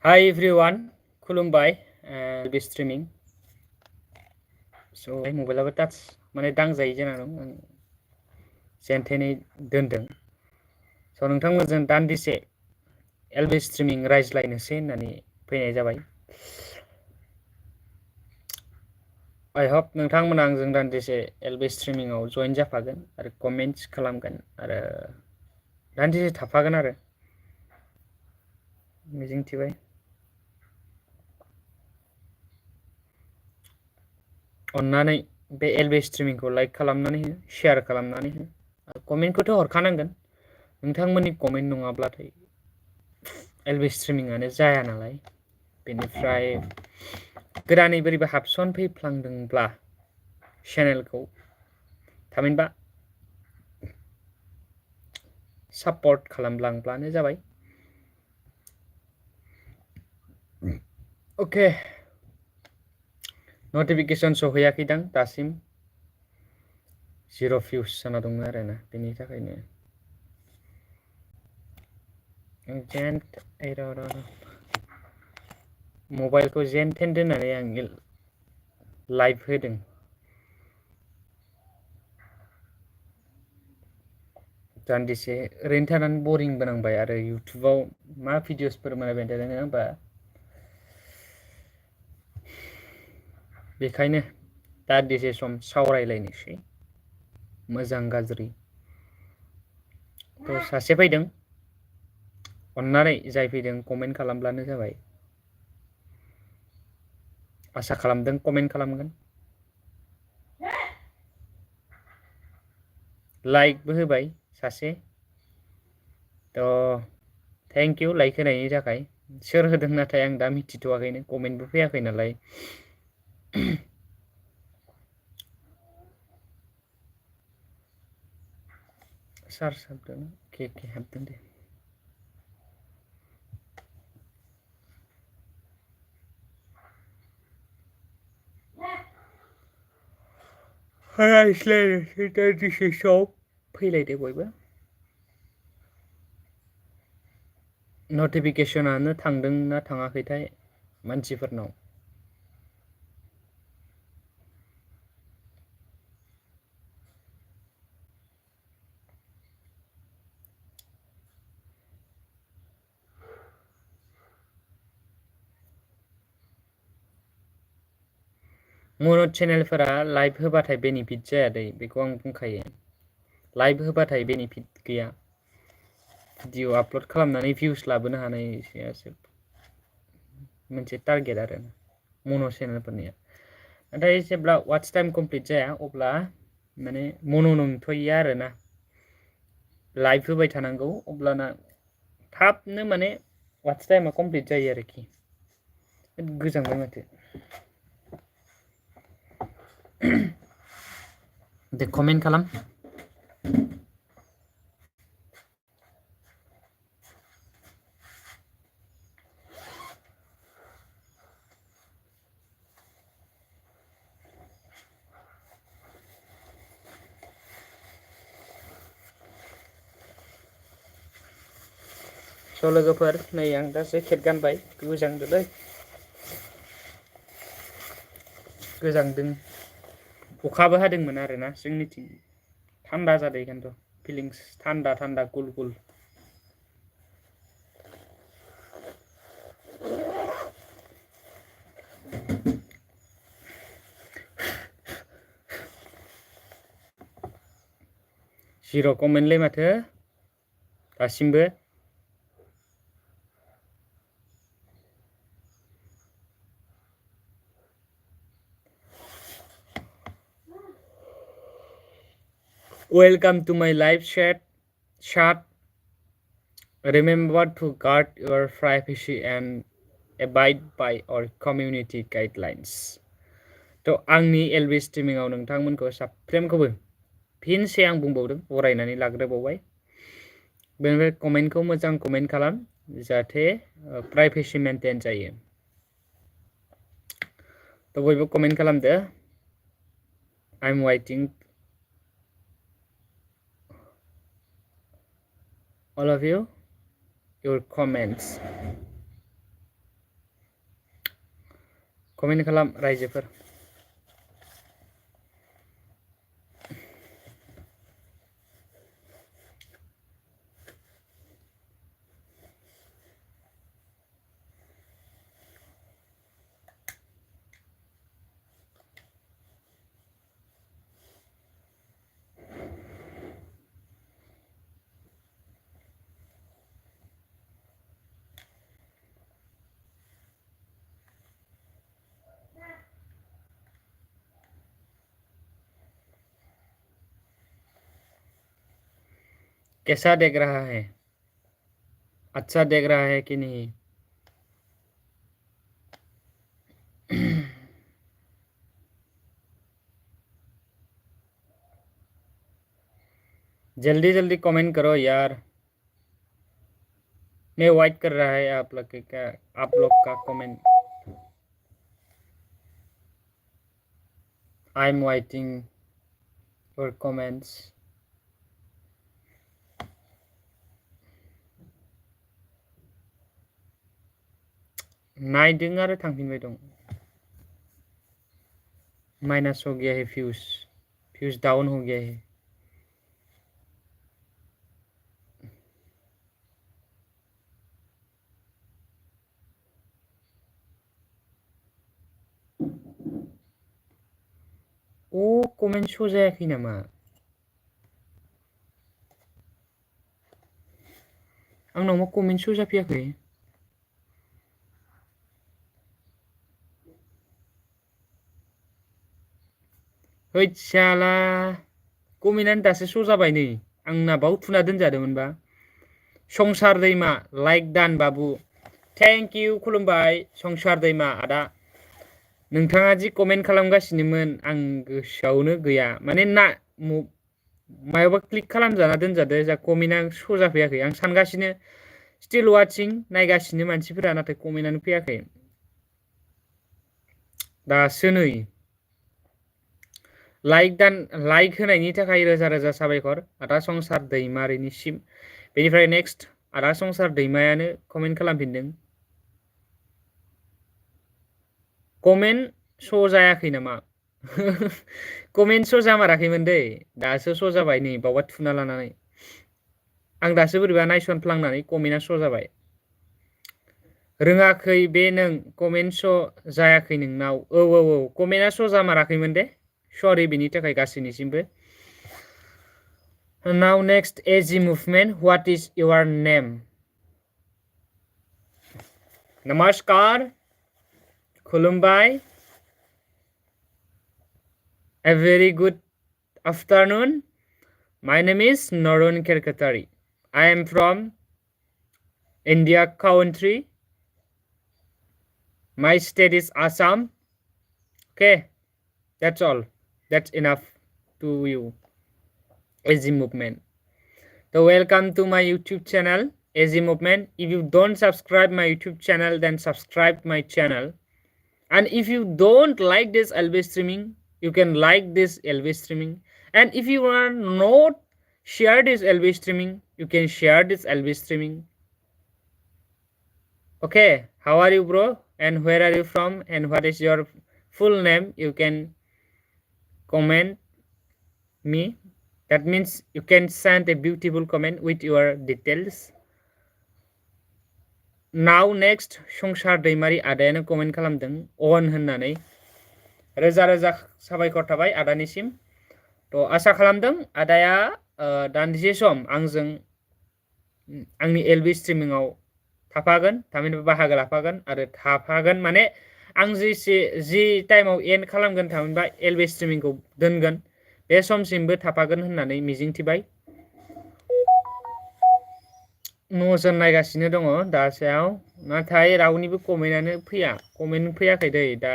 Hi everyone, खुलुमबाय बे streaming. So मबाइलाबो टाच माने दांजायै जाना दं आं जेनथेनै दोनदों। So नोंथांमोनजों दान्दिसे LB streaming रायज्लायनोसै होननानै फैनाय जाबाय। I hope नोंथांमोना आंजों दान्दिसे LB streaming आव join जाफागोन आरो comments खालामगोन आरो दान्दिसे थाफागोन आरो मिजिंथिबाय। अन्नानै बे LB streaming खौ लाइक खालामनानै हो, शेयार खालामनानै हो। कमेन्टखौथ' हरखानांगोन नोंथांमोननि कमेन्ट नङाब्लाथाय LB streaming आनो जाया नालाय बेनिफ्राय गोदानै बोरैबा हाबसन फैफ्लांदोंब्ला चेनेलखौ थामहिनबा सापर्ट खालामलांब्लानो जाबाय। अके नटिफिकेसन सहैयाखैदां दासिम 0 views जाना दङ आरोना बेनि थाखायनो मबाइलखौ जेन थेन दोननानै आं लाइभ होदों। दान्दिसे ओरैनो थानानै बरिंबो नांबाय आरो इउटुबाव मा भिडिअसफोर नायबाय थादों नङा होमबा बेखायनो दान्दिसे सम सावरायलायनोसै मोजां गाज्रि। थ' सासे फैदों अन्नानै जाय फैदों कमेन्ट खालामब्लानो जाबाय। आसा खालामदों कमेन्ट खालामगोन। लाइकबो होबाय सासे थ' थेंक इउ लाइक होनायनि थाखाय। सोर होदों नाथाय आं दा मिथिथ'वाखैनो कमेन्टबो फैयाखै नालाय। चार्ज हाबदों के हाबदों दे। रायज्लायनोसै दान्दिसे सम फैलायदो बयबो। नटिफिकेसनानो थांदों ना थाङाखैथाय मानसिफोरनाव। मनो चेनेलफोरा लाइभ होबाथाय बेनिफिट जाया दै बेखौ आं बुंखायो। लाइभ होबाथाय बेनिफिट गैया। भिडिअ आपल'ड खालामनानै भिउस लाबोनो हानायसो मोनसे टारगेट आरो मनो चेनेलफोरनिया। नाथाय जेब्ला वाच टाइम कमप्लिट जाया अब्ला माने मनो नंथ'यैया आरोना लाइभ होबाय थानांगौ अब्लाना थाबनो माने वाच टाइमा कमप्लिट जायो आरोखि। गोजांबाय माथो दे कमेन्ट खालाम। स' लोगोफोर नै आं दा जेकेट गानबाय गोजांदोलै गोजांदों अखाबो हादोंमोन आरोना जोंनिथिं थान्दा जादों खिन्थु फिलिंस थान्दा थान्दा कुल कुल। जिर' कमेन्टलै माथो दासिमबो। Welcome to my live chat. Remember to guard your privacy and abide by our community guidelines. तो आंनि LB स्ट्रिमिंआव नोंथांमोनखौ साफ्रोमखौबो फिनसे आं बुंबावदों बरायनानै लाग्रोबावबाय। बेनिफ्राय कमेन्टखौ मोजां कमेन्ट खालाम जाहाथे प्राइभेसि मेनटेन जायो। तो बयबो कमेन्ट खालामदो। I'm waiting all of you your comments. Comment खालाम रायजोफोर कैसा देख रहा है अच्छा देख रहा है कि नहीं जल्दी जल्दी कमेंट करो यार मैं वेट कर रहा है आप लोग का comment I am waiting for comments नायदों आरो थांफिनबाय दं माइनस हो गया है फ्यूज डाउन हो गया है ओ कमेन्ट शो जायाखै नामा आंनाव मा कमेन्ट शो जाफैयाखै हैतसाला कमेन्टआनो दासो शो जाबाय नै आंना बाव थुना दोनजादोंमोनबा संसार दैमा लाइक दान बाबु थेंक यू खुलुमबाय संसार दैमा आदा नोंथाङा जि कमेन्ट खालामगासिनोमोन आं गोसोआवनो गैया माने ना मायावबा क्लिक खालामजाना दोनजादो जा कमेन्टआ शो जाफैयाखै आं सानगासिनो स्टिल वाचिं नायगासिनो मानसिफोरा नाथाय कमेन्टआनो फैयाखै दासो नै लाइक होनायनि थाखाय रोजा रोजा साबायखर आदा संसार दैमारिनिसिम बेनिफ्राय नेक्स्ट आदा संसार दैमायानो कमेन्ट खालामफिनदों कमेन्ट शो जायाखै नामा कमेन्ट शो जामाराखैमोन दै दासो शो जाबाय नै बावबा थुना लानानै आं दासो बोरैबा नायसनफ्लांनानै कमेन्टआ शो जाबाय रोङाखै बे नों कमेन्ट शो जायाखै नोंनाव औ कमेन्टआ शो जामाराखैमोन दे सरि बिनि थाखाय गासैनिसिमबो नाउ नेक्स्ट एजी movement what is your name नमस्कार खुलुमबाय A very good afternoon. My name is narunkherkatarytv. I am from India country. My state is Assam. Okay, that's all. That's enough to you. Easy movement. So welcome to my YouTube channel, Easy Movement. If you don't subscribe my YouTube channel, then subscribe my channel. And if you don't like this LB streaming, you can like this LB streaming. And if you are not share this LB streaming, you can share this LB streaming. Okay, how are you, bro? And where are you from? And what is your full name? You can comment me. That means you can send a beautiful comment with your details. Now next संसार दैमारि आदायानो comment खालामदों अन होननानै रोजा रोजा साबायखर थाबाय आदानिसिम तो आसा खालामदों आदाया दान्दिसे सम आंजों आंनि एलबी स्ट्रीमिंआव थाफागोन थामहिनबा बाहागो लाफागोन आरो थाफागोन माने आं जि टाइमाव एन्ड खालामगोन थामहिनबा एलबी स्ट्रीमिंखौ दोनगोन बे समसिमबो थाफागोन होननानै मिजिंथिबाय न'जों नायगासिनो दङ दासायाव नाथाय रावनिबो कमेन्टआनो फैयाखै दै दा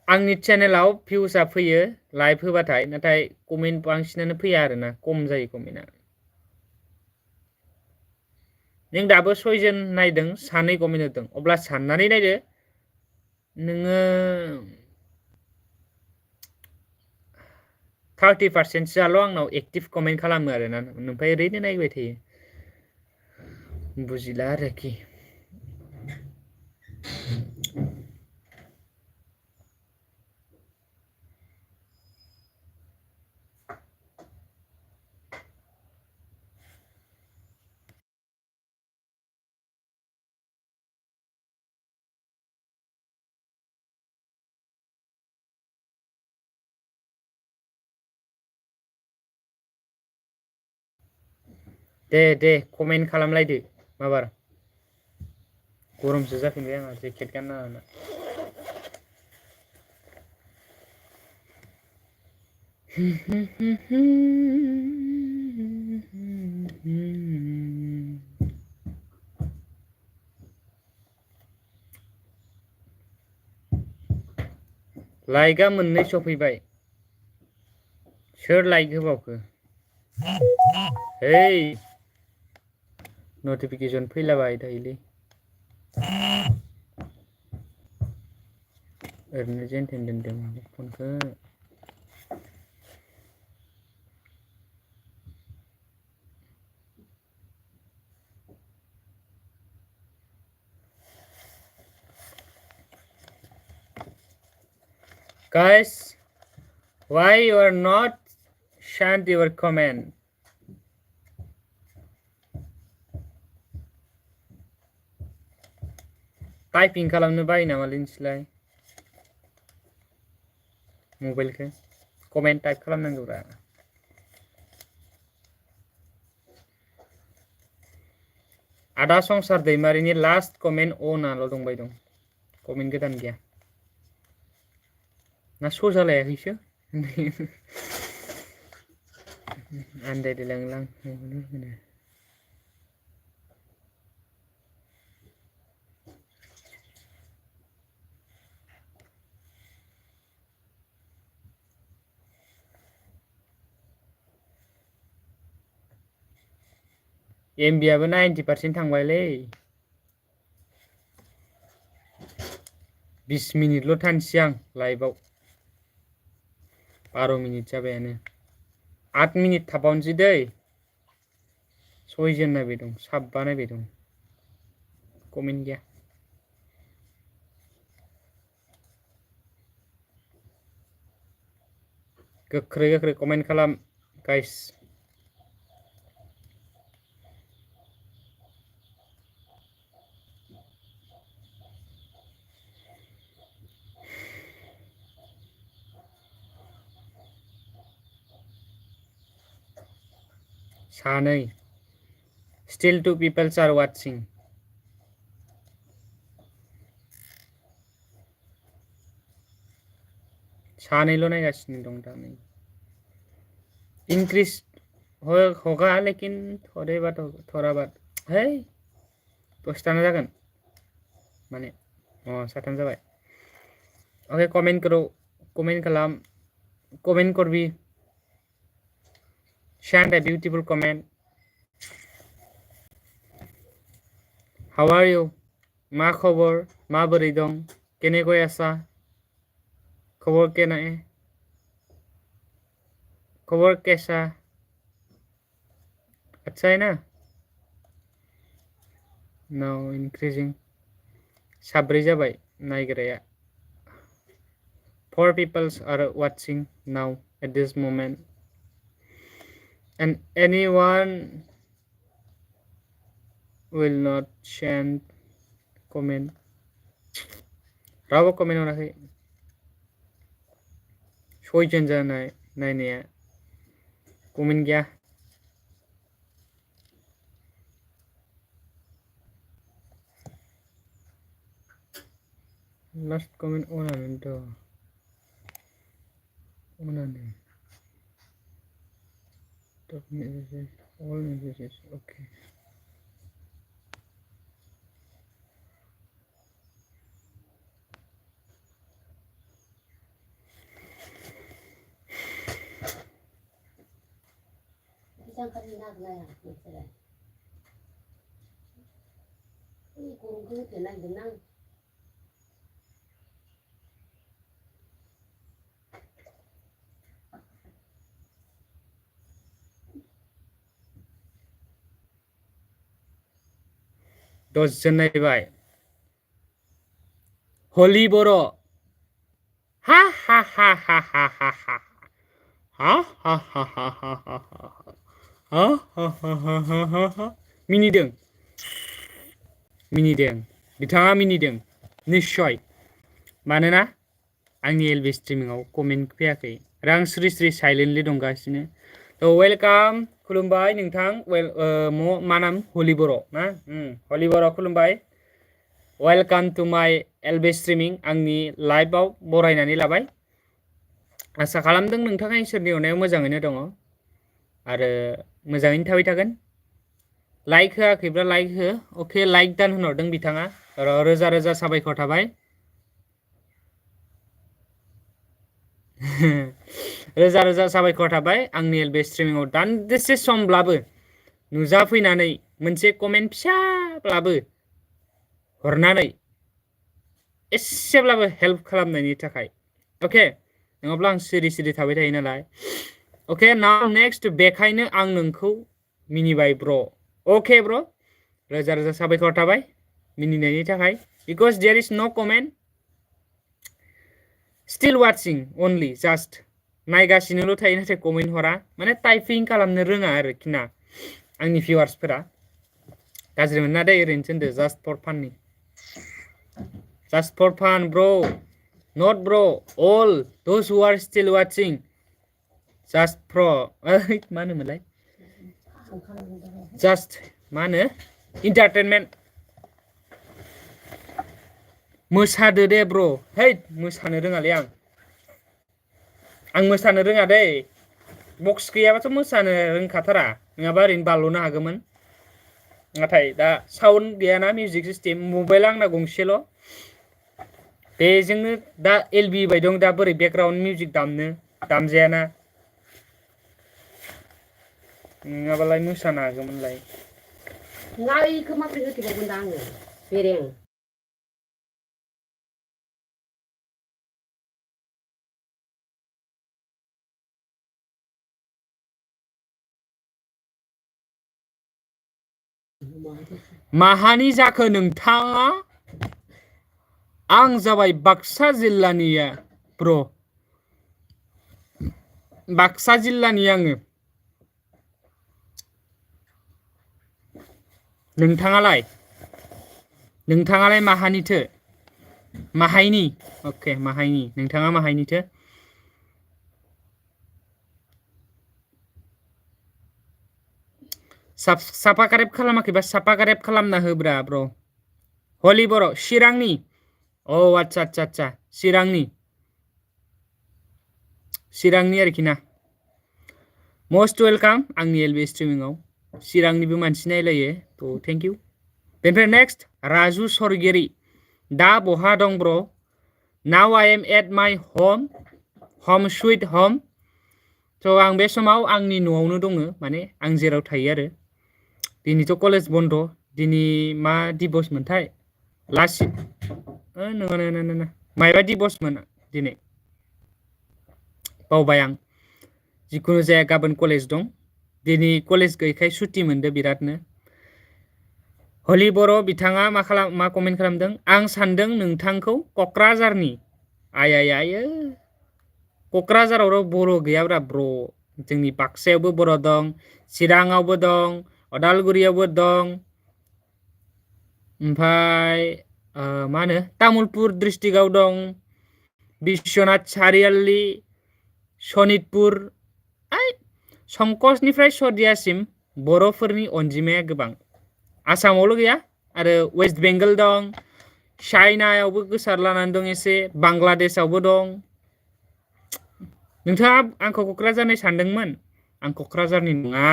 आंनि चेनेलाव भिउसआ फैयो लाइभ होबाथाय नाथाय कमेन्ट बांसिनानो फैया आरोना खम जायो कमेन्टआ नों दाबो 6 जन नायदों सानै कमेन्ट होदों अब्ला साननानै नायदो नोङो 30% जाल' आंनाव एक्टिभ कमेन्ट खालामो आरोना ओमफ्राय ओरैनो नायबाय थायो बुजिला आरोखि दे कमेन्ट खालामलायदो माबार गरमसो जाफिनबाय आंहा जेकेट गानना लाना लाइकआ मोननै सफैबाय सोर लाइक होबावखो हेय नटिफिकेशन फैलाबाय थायोलै ओरैनो जेनथेन दोनदों फनखौ Guys, why you are not sent your comment? Typing खालामनो बायो नामालै नोंसोरलाय मबाइलखौ कमेन्ट टाइप खालामनांगौब्रा आदा संसार दैमारिनि लास्ट कमेन्ट अनाल' दंबाय दं कमेन्ट गोदान गैया ना श' जालायाखैसो आन्दायलायलांलां एमबियाबो 90% थांबायलै 20 मिनिटल' थानोसै आं लाइभआव 12 मिनिट जाबायानो 8 मिनिट थाबावनोसै दै 6 जन नायबाय दं 7 नायबाय दं कमेन्ट गैया गोख्रै कमेन्ट खालाम गाइस सानै still 2 people are watching सानैल' नायगासिनो दं दा नै इंक्रीज होगा लेकिन थोड़ा बात है 10 जागोन माने साथाम जाबाय ओके कमेन्ट करो कमेन्ट खालाम comment करबि send a beautiful comment how are you मा खबर माबोरै दं केनेকৈ आसा खबर केनाए खबर कैसा अच्छा है ना now increasing साब्रै जाबाय नायग्राया 4 people are watching now at this moment and anyone will not send comment रावबो कमेन्ट हराखै 6 जन जानाय नायनाया कमेन्ट गैया लास्ट कमेन्ट अनानैथ' अनानै top messages all messages okay दसजन नायबाय हलि बर' हा हा हा हा हा हा हा हा हा हा हा हा हा हा मिनिदों बिथाङा मिनिदों निश्चय मानोना आंनि एलबि स्ट्रिमिंआव कमेन्ट फैयाखै आरो आं स्रि साइलेन्टलि दंगासिनो थ' वेलकाम खुलुमबाय नोंथां मा नाम हलिबर ना हलिबर खुलुमबाय वेलकाम टू माय एलबी स्ट्रीमिंग आंनि लाइभआव बरायनानै लाबाय आसा खालामदों नोंथाङा इसोरनि अननायाव मोजाङैनो दङ आरो मोजाङैनो थाबाय थागोन लाइक होआखैब्ला लाइक हो अके लाइक दान होनहरदों बिथाङा रोजा रोजा साबायखर थाबाय रोजा रोजा साबायखर थाबाय आंनि एलबी स्ट्रीमिंआव दान्दिसे समब्लाबो नुजाफैनानै मोनसे कमेन्ट फिसाब्लाबो हरनानै एसेब्लाबो हेल्प खालामनायनि थाखाय अके नङाब्ला आं सिरि सिरि थाबाय थायो नालाय अके नाउ नेक्स्ट बेखायनो आं नोंखौ मिनिबाय ब्र अके ब्र रोजा रोजा साबायखर थाबाय मिनिनायनि थाखाय because there is no comment still watching only just नायगासिनोल' थायो नाथाय कमेन्ट हरा माने टाइपिं खालामनो रोङा आरोखि ना आंनि भिउवार्सफोरा गाज्रि मोनना दे ओरैनोसो होनदो जास्ट फर फान ब्र नट ब्र अल दोज हु आर स्टिल वाचिं जास्ट मा होनोमोनलाय जास्ट मा होनो इन्टारटेनमेन्ट मोसादो दे ब्र है मोसानो रोङालै आं मोसानो रोङा दै बक्स गैयाबाथ' मोसानो रोंखाथारा नङाबा ओरैनो बारल'नो हागौमोन नाथाय दा साउन्ड गैयाना मिउजिक सिस्टेम मबाइला आंना गंसेल' बेजोंनो दा एलबि बाय दं दा बोरै बेकग्राउन्ड मिउजिक दामजायाना नङाबालाय मोसानो हागौमोनलाय नायखौ माबोरै होथेबावगोन दा आङो बेरें माहानि जाखो नोंथाङा आं जाबाय बाक्सा जिल्लानिया ब्र बाक्सा जिल्लानि आङो नोंथाङालाय माहानिथो माहायनि अके माहायनि नोंथाङा माहायनिथो साफा कारेब खालामाखैबा साफा कारेब खालामना होब्रा ब्र हलि बर' चिरांनि औ आच्छा आच्छा आच्छा चिरांनि आरोखि ना मस्ट वेलकाम आंनि एलबी स्ट्रीमिंआव चिरांनिबो मानसि नायलायो थ' थेंक इउ बेनिफ्राय नेक्स्ट राजु सरगिरि दा बहा दं ब्र now I am at my हम स्वीट हम थ' आं बे समाव आंनि न'आवनो दङ माने आं जेराव थायो आरो दिनैथ' कलेज बन्द दिनै मा दिबस मोनथाय लासित नङा मायबा दिबसमोन दिनै बावबाय आं जिखुनु जाया गाबोन कलेज दं दिनै कलेज गैयैखाय सुटि मोनदो बिरादनो हलि बर' बिथाङा मा कमेन्ट खालामदों आं सानदों नोंथांखौ क'क्राझारनि आय क'क्राझाराव बर' गैयाब्रा ब्र जोंनि बाक्सायावबो बर' दं चिराङावबो दं अदालगुरियावबो दं ओमफ्राय मा होनो तामुलपुर डिस्ट्रिक्टआव दं बिश्वनाथ सारियाली सनितपुर संकसनिफ्राय सदियासिम बर'फोरनि अनजिमाया गोबां आसामावल' गैया आरो वेस्ट बेंगल दं चाइनायावबो गोसारलानानै दं एसे बांलादेशआवबो दं नोंथाङा आंखौ क'क्राझारनि सानदोंमोन आं क'क्राझारनि नङा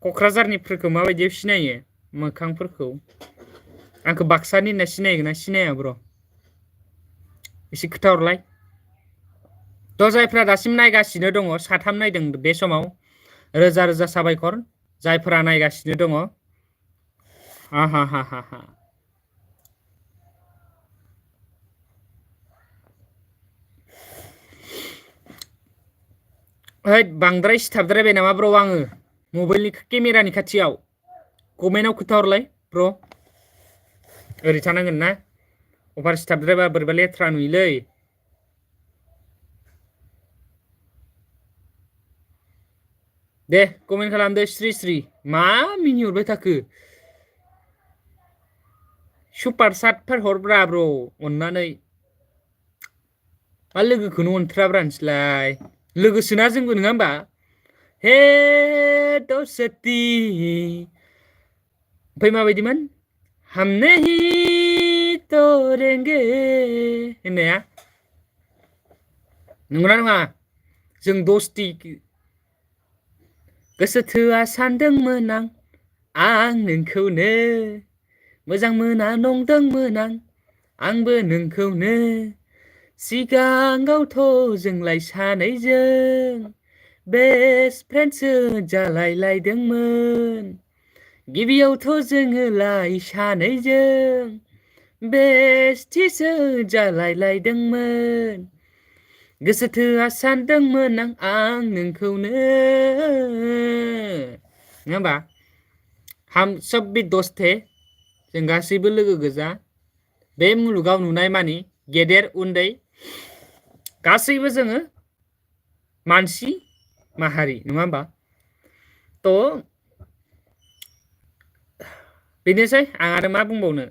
क'क्राझारनिफोरखौ माबायदि सिनायो मोखांफोरखौ आंखौ बाक्सानि होनना सिनायगोन ना सिनाया ब्र एसे खोथा हरलाय थ' जायफ्रा दासिम नायगासिनो दङ साथाम नायदों बे समाव रोजा रोजा साबायखर जायफोरा नायगासिनो दङ हा बांद्राय सिथाबद्रायबाय नामा ब्र आङो मबाइलनि केमेरानि खाथियाव कमेन्टआव खोथा हरलाय ब्र ओरै थानांगोन ना अभार सिथाबद्रायबा बोरैबा लेथ्रा नुयोलै दे कमेन्ट खालामदो श्री मा मिनिहरबाय थाखो सुपार चाटफोर हरब्रा ब्र अननानै मा लोगोखौनो अनथ्राब्रा नोंसोरलाय लोगोसोना जोंबो नङा होमबा हे दोस्ती ओमफ्राय माबायदिमोन हम नहीं तोड़ेंगे होननाया नंगौना नङा जों दोस्ती गोसो थोआ सानदोंमोन आं नोंखौनो मोजां मोना नंदोंमोन आंबो नोंखौनो सिगाङावथ' जोंलाय सानैजों बेस्ट फ्रेन्डसो जालायलायदोंमोन गिबियावथ' जोङोलाय सानैजों बेस्टिसो जालायलायदोंमोन गोसो थोआ सानदोंमोन आं नोंखौनो नङा होमबा हम सब भी दोस्त थे जों गासैबो लोगो गोजा बे मुलुगाव नुनाय मानि गेदेर उन्दै गासैबो जोङो मानसि माहारि नङा होमबा थ' बेनोसै आं आरो मा बुंबावनो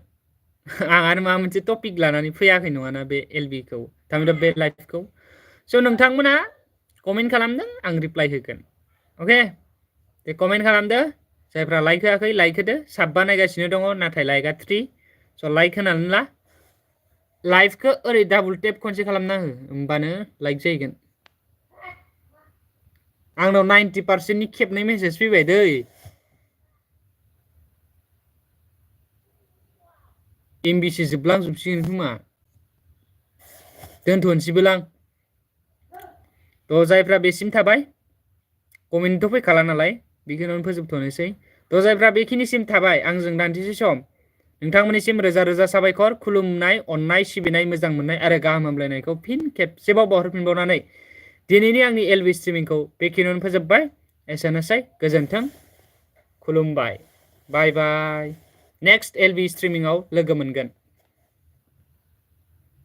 आं आरो माबा मोनसे टपिक लानानै फैयाखै नङाना बे एलबिखौ थामहिनबा बे लाइभखौ स' नोंथांमोना कमेन्ट खालामदों आं रिप्लाइ होगोन अके दे कमेन्ट खालामदो जायफ्रा लाइक होआखै लाइक होदो साबा नायगासिनो दङ नाथाय लाइकआ 3 स' लाइक होनानै ला लाइभखौ ओरै डाबल टेप खनसे खालामना हो होमबानो लाइक जाहैगोन आंनाव 90%नि खेबनै मेसेज फैबाय दै एमबिसि जोबलांजोबसिगोन खोमा दोनथ'नोसैबोलां थ' जायफ्रा बेसिम थाबाय कमेन्टथ' फैखाला नालाय बेखिनियावनो फोजोबथ'नोसै थ' जायफ्रा बेखिनिसिम थाबाय आंजों दान्दिसे सम नोंथांमोननिसिम रोजा रोजा साबायखर खुलुमनाय अननाय सिबिनाय मोजां मोननाय आरो गाहाम हामलायनायखौ फिन खेबसेबाव बावहरफिनबावनानै दिनैनि आंनि एलबि स्ट्रिमिंखौ बेखिनियावनो फोजोबबाय एसेनोसै गोजोन्थों खुलुमबाय बाय बाय नेक्स्ट एलबि स्ट्रिमिंआव लोगो मोनगोन